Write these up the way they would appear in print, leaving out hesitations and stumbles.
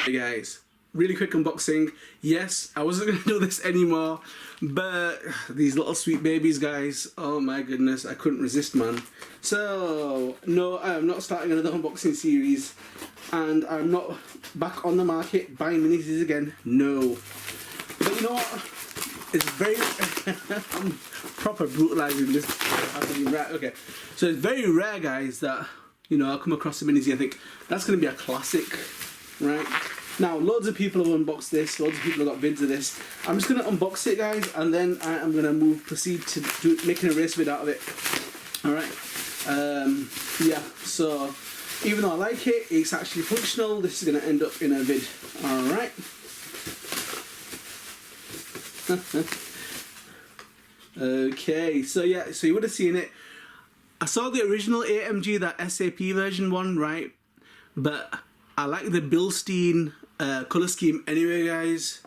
Hey guys, really quick unboxing. Yes, I wasn't going to do this anymore, but these little sweet babies, guys, oh my goodness, I couldn't resist, man. So, no, I am not starting another unboxing series, and I'm not back on the market buying minis again, no. But you know what? It's very... I'm proper brutalizing this. Right, okay. So it's very rare, guys, that, you know, I'll come across a minis and think, that's going to be a classic, right? Now, loads of people have unboxed this, loads of people have got vids of this. I'm just going to unbox it, guys, and then I am going to proceed to making a race vid out of it. Alright? Yeah, so even though I like it, it's actually functional. This is going to end up in a vid. Alright? Okay, so yeah, so you would have seen it. I saw the original AMG, that SAP version one, right? But I like the Bilstein colour scheme anyway, guys.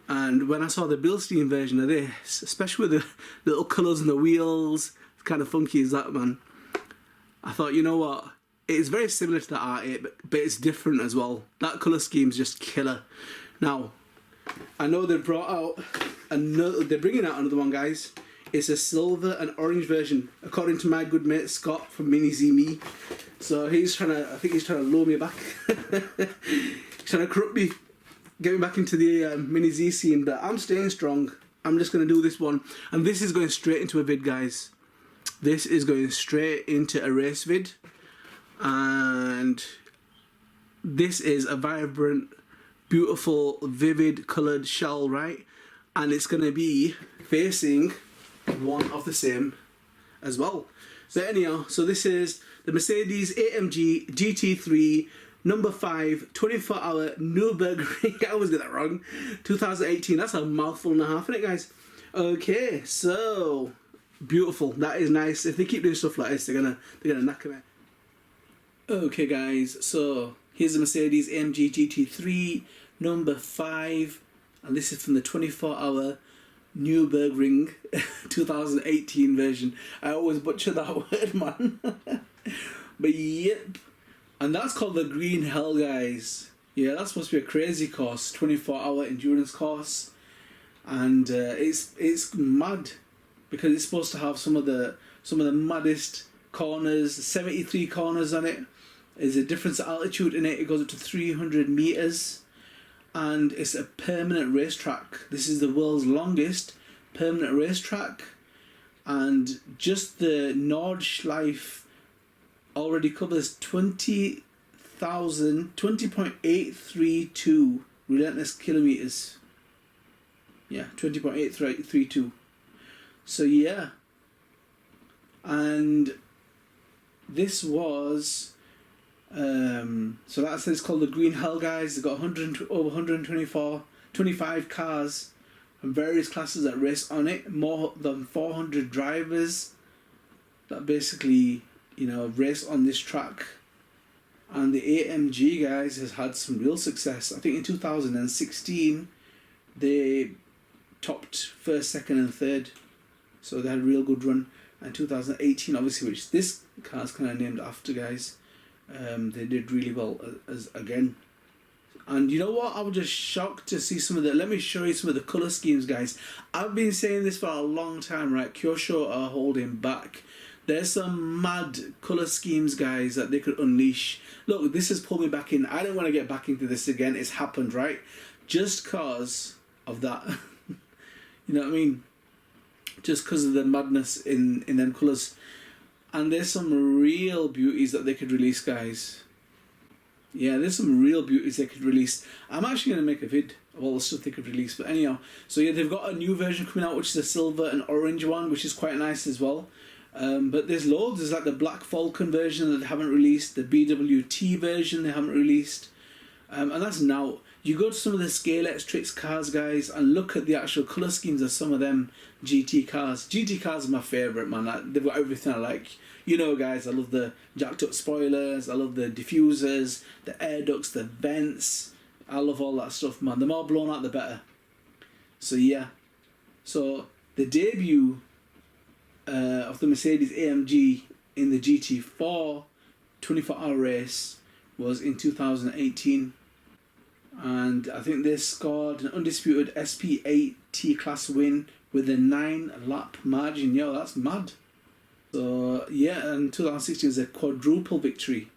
And when I saw the Bilstein version of this, especially with the little colours on the wheels, it's kind of funky as that, man. I thought, you know what? It's very similar to the R8, but it's different as well. That colour scheme's just killer. Now, I know they've brought out another, they're bringing out another one, guys. It's a silver and orange version, according to my good mate Scott from Mini Z Me. So he's trying to, I think he's trying to lure me back. He's trying to corrupt me, get me back into the Mini Z scene, but I'm staying strong. I'm just going to do this one. And this is going straight into a vid, guys. This is going straight into a race vid. And this is a vibrant, beautiful, vivid coloured shell, right? And it's going to be facing one of the same as well. So anyhow, so this is the Mercedes-AMG GT3 number 5 24-hour Nürburgring. I always get that wrong. 2018. That's a mouthful and a half, isn't it, guys? Okay, so beautiful. That is nice. If they keep doing stuff like this, they're gonna knacker me. Okay, guys. So here's the Mercedes-AMG GT3 number 5, and this is from the 24-hour Nürburgring 2018 version. I always butcher that word, man. But yep, and that's called the Green Hell, guys. Yeah, that's supposed to be a crazy course, 24-hour endurance course, and it's mad because it's supposed to have some of the maddest corners. 73 corners on it. There's a difference of altitude in it. It goes up to 300 meters. And it's a permanent racetrack. This is the world's longest permanent racetrack. And just the Nordschleife already covers 20.832 relentless kilometers. Yeah, 20.832. So yeah. And this was... so that's it's called the Green Hell, guys. They've got over 125 cars from various classes that race on it. More than 400 drivers that basically, you know, race on this track. And the AMG, guys, has had some real success. I think in 2016 they topped first, second and third, so they had a real good run. And 2018, obviously, which this car's kind of named after, guys, they did really well as again. And you know what, I was just shocked to see some of the, let me show you some of the colour schemes, guys. I've been saying this for a long time, right? Kyosho are holding back. There's some mad colour schemes, guys, that they could unleash. Look, this has pulled me back in. I don't want to get back into this again. It's happened, right? Just cause of that. You know what I mean? Just because of the madness in them colours. And there's some real beauties that they could release, guys. Yeah, there's some real beauties they could release. I'm actually going to make a vid of all the stuff they could release. But anyhow, so yeah, they've got a new version coming out, which is a silver and orange one, which is quite nice as well. But there's loads. There's like the Black Falcon version that they haven't released, the BWT version they haven't released. And that's now. You go to some of the Scalextric cars, guys, and look at the actual colour schemes of some of them GT cars. GT cars are my favourite, man. Like, they've got everything I like. You know, guys, I love the jacked up spoilers, I love the diffusers, the air ducts, the vents. I love all that stuff, man. The more blown out, the better. So, yeah. So, the debut of the Mercedes-AMG in the GT4 24-hour race was in 2018. And I think they scored an undisputed SP8 T-Class win with a 9-lap margin. Yo, that's mad. So, yeah, and 2016 was a quadruple victory.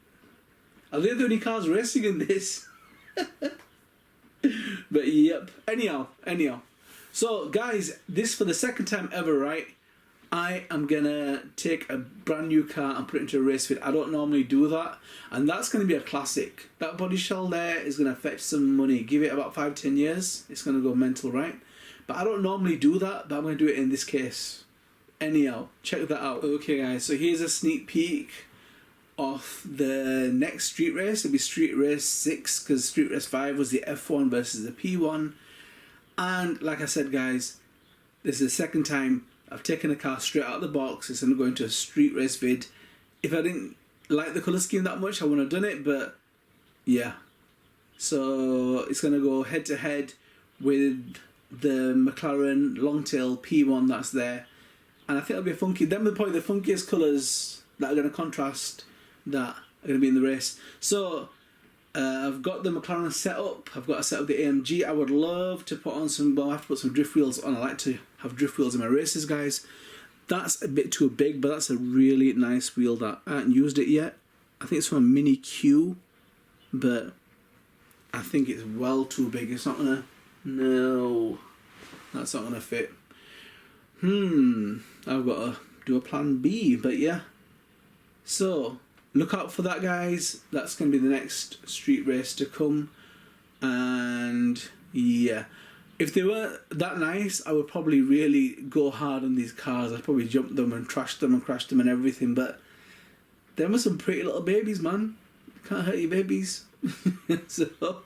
Are they the only cars racing in this? But, yep. Anyhow. So, guys, this for the second time ever, right? I am gonna take a brand new car and put it into a race fit. I don't normally do that, and that's gonna be a classic. That body shell there is gonna fetch some money. Give it about 5-10 years, it's gonna go mental, right? But I don't normally do that, but I'm gonna do it in this case. Anyhow, check that out. Okay, guys, so here's a sneak peek of the next street race. It'll be Street Race 6, because Street Race 5 was the F1 versus the P1. And like I said, guys, this is the second time I've taken a car straight out of the box. It's going to go into a street race vid. If I didn't like the colour scheme that much, I wouldn't have done it, but yeah. So it's going to go head to head with the McLaren Longtail P1 that's there. And I think it'll be a funky, them are probably the funkiest colours that are going to contrast that are going to be in the race. So I've got the McLaren set up. I've got to set up the AMG. I would love to put on some, well, I have to put some drift wheels on. I like to have drift wheels in my races, guys. That's a bit too big, but that's a really nice wheel that I haven't used it yet. I think it's from a Mini Q, but I think it's well too big. It's not gonna, no, that's not gonna fit. I've got to do a plan B, but yeah. So look out for that, guys. That's going to be the next street race to come. And yeah, if they weren't that nice, I would probably really go hard on these cars. I'd probably jump them and trash them and crash them and everything. But them are some pretty little babies, man. Can't hurt your babies. So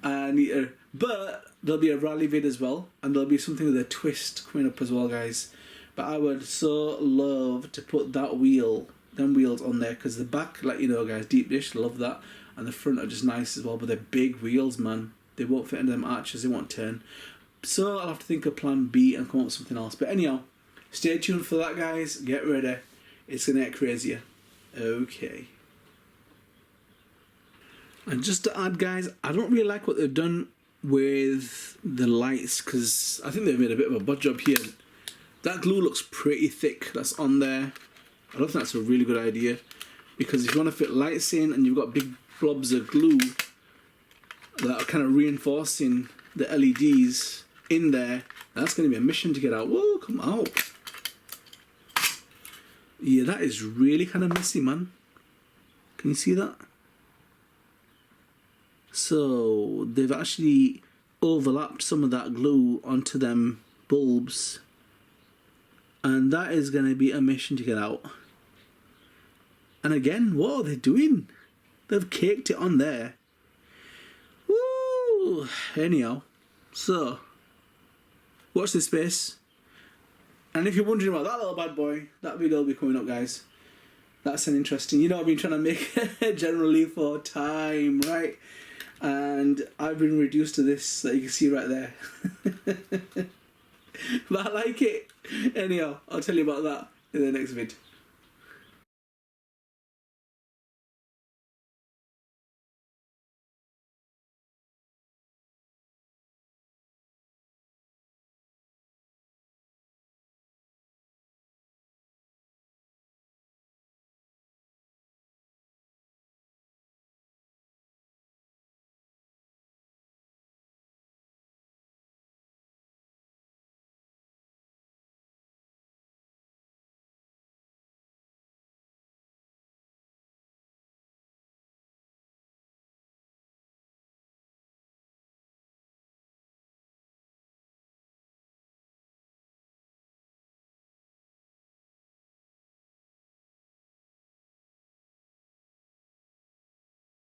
I need to, but there'll be a rally vid as well, and there'll be something with a twist coming up as well, guys. But I would so love to put that wheel, them wheels on there, because the back, like, you know, guys, deep dish, love that, and the front are just nice as well. But they're big wheels, man. They won't fit into them arches, they won't turn. So I'll have to think of plan B and come up with something else. But anyhow, stay tuned for that, guys. Get ready, it's gonna get crazier. Okay. And just to add, guys, I don't really like what they've done with the lights, because I think they've made a bit of a bad job here. That glue looks pretty thick that's on there. I don't think that's a really good idea, because if you want to fit lights in and you've got big blobs of glue that are kind of reinforcing the LEDs in there, that's going to be a mission to get out. Whoa, come out. Yeah, that is really kind of messy, man. Can you see that? So they've actually overlapped some of that glue onto them bulbs, and that is going to be a mission to get out. And again, what are they doing? They've caked it on there. Woo! Anyhow, so watch this space. And if you're wondering about that little bad boy, that video will be coming up, guys. That's an interesting, you know, I've been trying to make generally for time, right? And I've been reduced to this that you can see right there. But I like it. Anyhow, I'll tell you about that in the next vid.